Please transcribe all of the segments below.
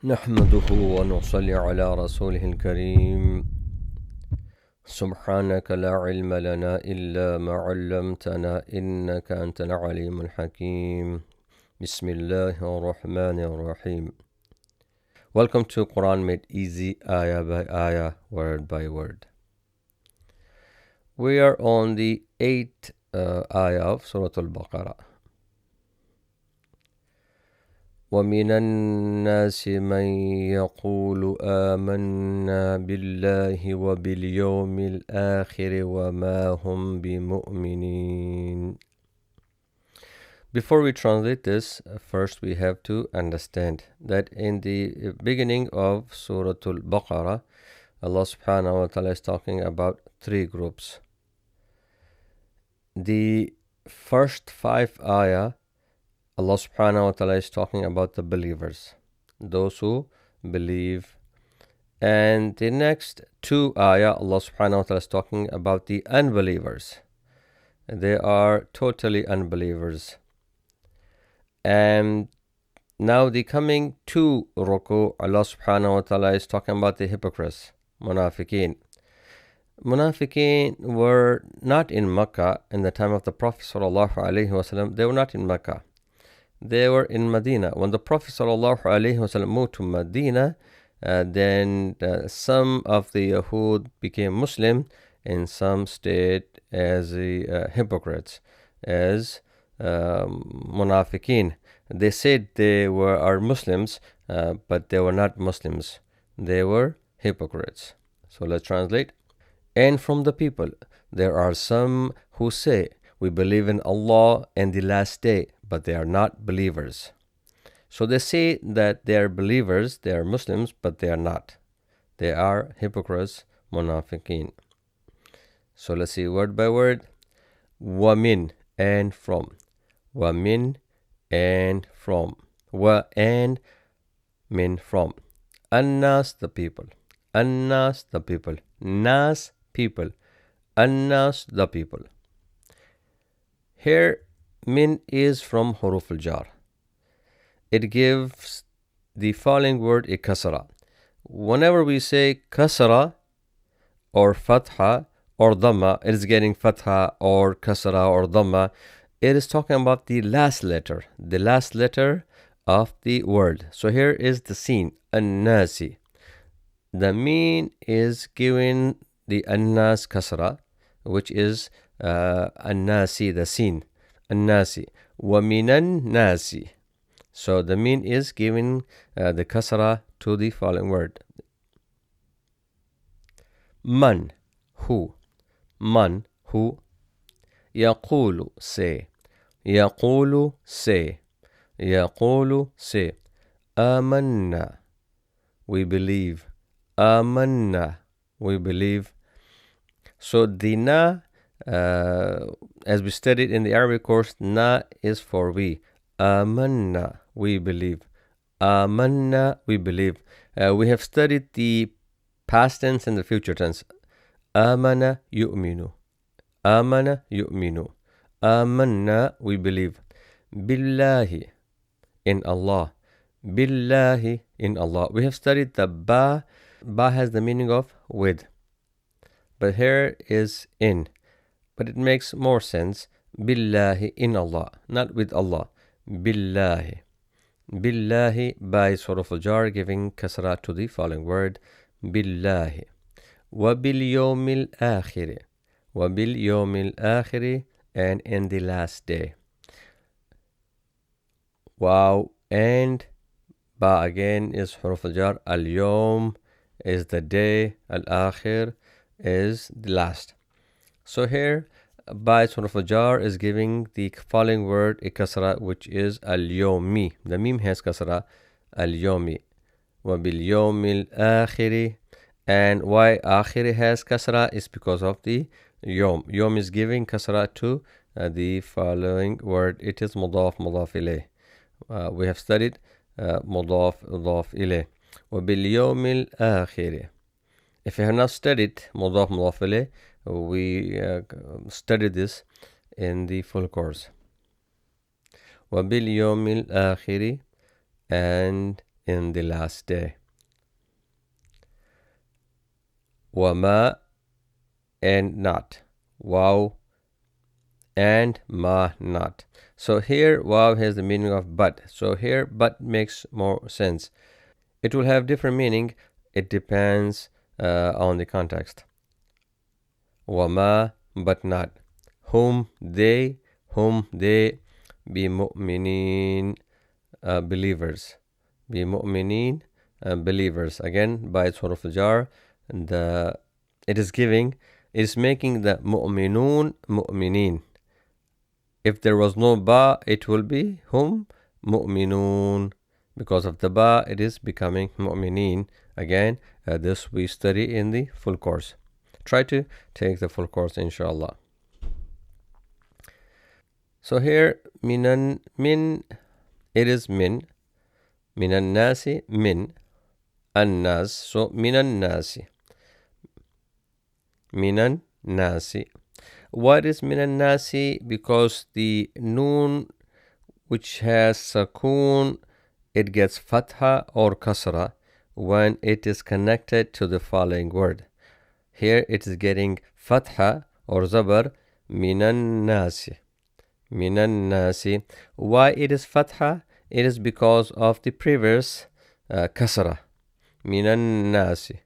نحمده ونصلي على رسوله الكريم. سبحانك لا علم لنا إلا ما علمتنا إنك أنت العليم الحكيم. بسم الله الرحمن الرحيم. Welcome to Quran Made Easy, ayah by ayah, word by word. We are on the 8th ayah of Surah Al-Baqarah. ومن الناس من يقول آمنا بالله وباليوم الآخر وما هم بمؤمنين. Before we translate this, first we have to understand that in the beginning of Surah Al-Baqarah, Allah subhanahu wa ta'ala is talking about three groups. The first 5 ayah, Allah subhanahu wa ta'ala is talking about the believers, those who believe. And the next 2 ayah, Allah subhanahu wa ta'ala is talking about the unbelievers. They are totally unbelievers. And now the coming 2 ruku, Allah subhanahu wa ta'ala is talking about the hypocrites, munafiqeen. Munafiqeen were not in Makkah in the time of the Prophet sallallahu alaihi wasallam. They were not in Makkah. They were in Medina. When the Prophet ﷺ moved to Medina, then some of the Yahud became Muslim and some stayed as hypocrites, as munafiqeen. They said they are Muslims, but they were not Muslims. They were hypocrites. So let's translate. And from the people, there are some who say, we believe in Allah and the last day, but they are not believers. So they say that they are believers, they are Muslims, but they are not. They are hypocrites, munafiqeen. So let's see word by word. Wamin, and from. Wamin, and from. Wa, and min, from. Annas, the people. Annas, the people. Nas, people. Annas, the people. Here, min is from huruf al-jar. It gives the following word a kasra. Whenever we say kasra or fatha or dhamma, it is getting fatha or kasra or dhamma. It is talking about the last letter of the word. So here is the scene, an-nasi. The min is given the annas kasra, which is an-nasi, the sin, an-nasi, wa minan nasi. So the min is giving the kasra to the following word. Man, who. Man, who. Yaqulu, say. Yaqulu, say. Yaqulu, say. Amanna, we believe. Amanna, we believe. So the na, as we studied in the Arabic course, na is for we. Amanna, we believe. Amanna, we believe. We have studied the past tense and the future tense. Amana yu'minu. Amana yu'minu. Amanna, we believe. Billahi, in Allah. Billahi, in Allah. We have studied the ba. Ba has the meaning of with. But here is in. But it makes more sense. Billahi, in Allah. Not with Allah. Billahi. Billahi by surah al-jar, giving kasra to the following word. Billahi. Wa bil yawmil akhiri. Wa bil yawmil akhiri, and in the last day. Wow. And ba again is huruf al-jar. Al-yawm is the day. Al-akhir is the last. So here, by surah al-jar is giving the following word a kasra, which is al-yawmi. The mim has kasra, al-yawmi. Wa bil yawmil akhiri. And why akhiri has kasra is because of the yawm. Yawm is giving kasra to the following word. It is mudaf ilayh. We have studied mudaf ilayh. Wa bil yawmil akhiri. If you have not studied mudaf ilayh, we studied this in the full course. وَبِالْيَوْمِ الْآخِرِ, and in the last day. وَمَا and not. Wow and ma not. So here wow has the meaning of but. So here but makes more sense. It will have different meaning. It depends on the context. وَمَا but not. Whom they بِمُؤْمِنِينَ believers. بِمُؤْمِنِينَ believers. Again by Surah al-Jar, it is making the mu'minun mu'minin. If there was no ba, it will be hum mu'minun. Because of the ba, it is becoming mu'minin. Again, this we study in the full course. Try to take the full course, inshallah. So here, min, it is min. Minan nasi, min. An-nas, so minan nasi. Minan nasi. What is minan nasi? Because the noon which has sakoon, it gets fatha or kasra when it is connected to the following word. Here it is getting fatha or zabar, minan nasi. Minan nasi. Why it is fatha? It is because of the previous kasra. Minan nasi.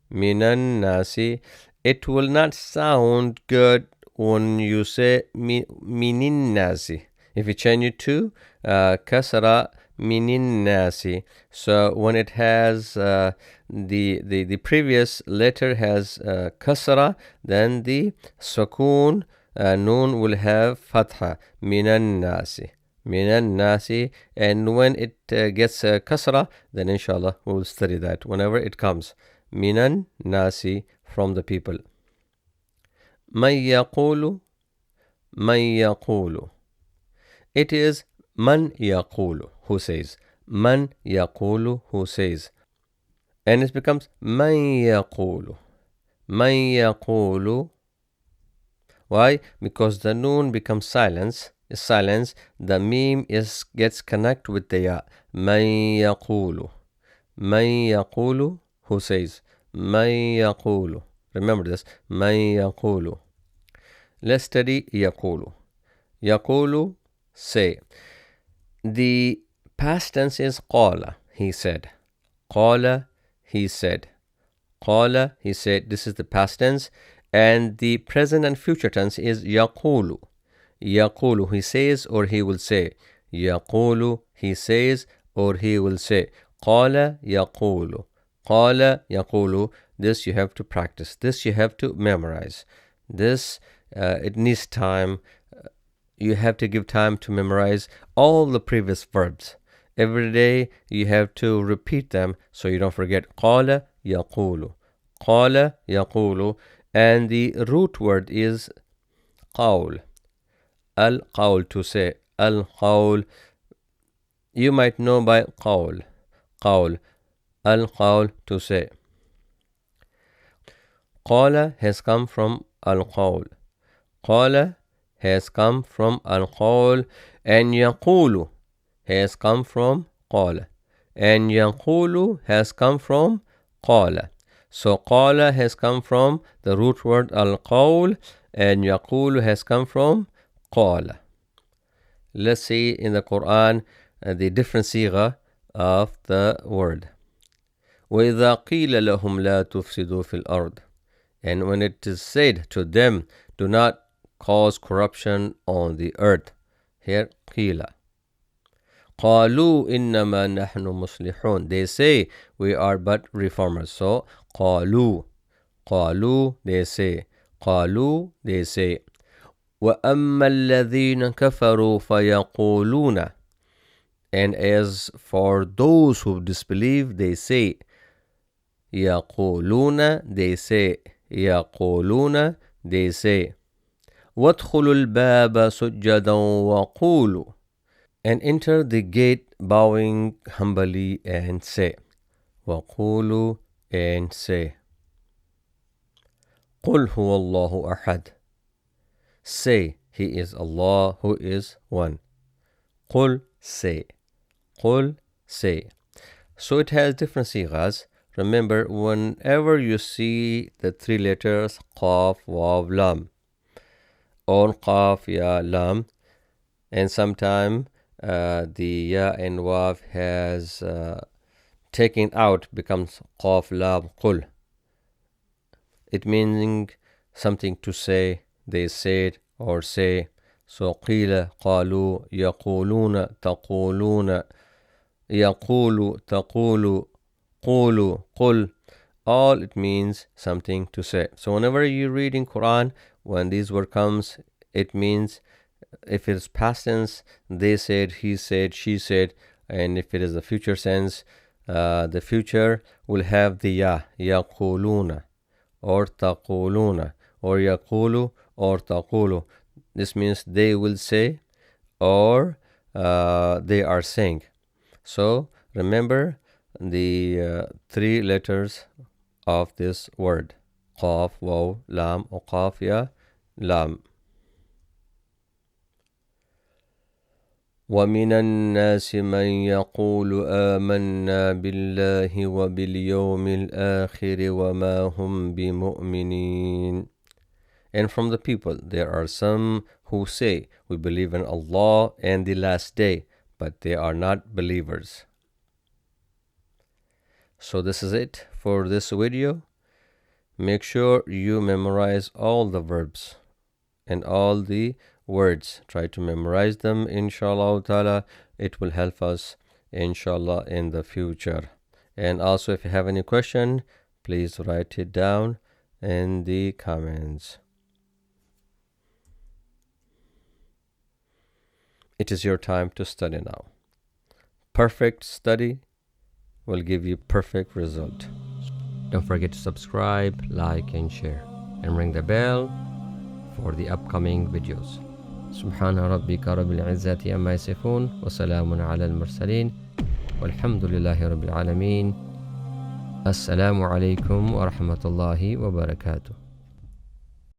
Minan nasi. It will not sound good when you say minin nasi. If you change it to kasra, minin nasi. So when it has the previous letter has kasra, then the sukoon noon will have fatha. Minan nasi. Minan nasi. And when it gets kasra, then inshallah we will study that whenever it comes. Minan nasi, from the people. Man yaqulu. Man yaqulu. It is man yaqulu, who says. Man yaqulu, who says. And it becomes man yaqulu. Man yaqulu. Why? Because the noon becomes silence. The meme gets connected with the ya. Man yaqulu. Man yaqulu, who says. Man yaqulu. Remember this. Man yaqulu. Let's study yaqulu. Yaqulu, say. The past tense is qala, he said. Qala, he said. Qala, he said. This is the past tense. And the present and future tense is yaqulu. Yaqulu, he says or he will say. Yaqulu, he says or he will say. Qala yaqulu. Qala yaqulu. This you have to practice. This you have to memorize. This, it needs time. You have to give time to memorize all the previous verbs. Every day you have to repeat them so you don't forget. Qala yaqulu. Qala yaqulu. And the root word is qawl. Al-qawl, to say. Al-qawl. You might know by qawl. Qawl. Al-qawl, to say. Qala has come from al-qawl. Qala has come from al-qawl. And yaqulu has come from qala. And yaqulu has come from qala. So qala has come from the root word al-qawl, and yaqulu has come from qala. Let's see in the Quran the different sigha of the word. وَإِذَا قِيلَ لَهُمْ لَا تُفْسِدُوا فِي الْأَرْضِ. And when it is said to them, do not cause corruption on the earth. Here, qila. قَالُوا إِنَّمَا نَحْنُ مُصْلِحُونَ. They say, we are but reformers. So, قَالُوا. قَالُوا, they say. قَالُوا, they say. وَأَمَّا الَّذِينَ كَفَرُوا فَيَقُولُونَ. And as for those who disbelieve, they say. يَقُولُونَ, they say. يَقُولُونَ, they say. وَادْخُلُوا الْبَابَ سُجَّدًا وَقُولُوا. And enter the gate bowing humbly and say. وَقُولُوا, and say. قُلْ هُوَ اللَّهُ أَحَدٌ. Say, He is Allah who is one. قُلْ, say. قُلْ, say. So it has different sighas. Remember, whenever you see the three letters qaf, waw, lam, or qaf, ya, lam, and sometime the ya and waw has taken out, becomes qaf, lam, qul. It meaning something to say, they said or say. So qila, qalu, yaquluna, taquluna, yaqulu, taqulu, qulu, qul. All it means something to say. So whenever you read in Quran, when this word comes, it means, if it is past tense, they said, he said, she said. And if it is the future sense, the future will have the ya, yaquluna, or taquluna, or yaqulu, or taqulu. This means they will say, or they are saying. So remember the three letters of this word: qaf, waw, lam, or qaf, ya, lam. وَمِنَ النَّاسِ مَنْ يَقُولُ آمَنَّا بِاللَّهِ وَبِالْيَوْمِ الْآخِرِ وَمَا هُمْ بِمُؤْمِنِينَ. And from the people there are some who say, we believe in Allah and the last day, but they are not believers. So this is it for this video. Make sure you memorize all the verbs and all the words. Try to memorize them, inshallah ta'ala. It will help us, inshallah, in the future. And also, if you have any question, please write it down in the comments. It is your time to study now. Perfect study will give you perfect result. Don't forget to subscribe, like, and share, and ring the bell for the upcoming videos. سبحان ربك رب العزة عما يصفون وسلام على المرسلين والحمد لله رب العالمين. السلام عليكم ورحمة الله وبركاته.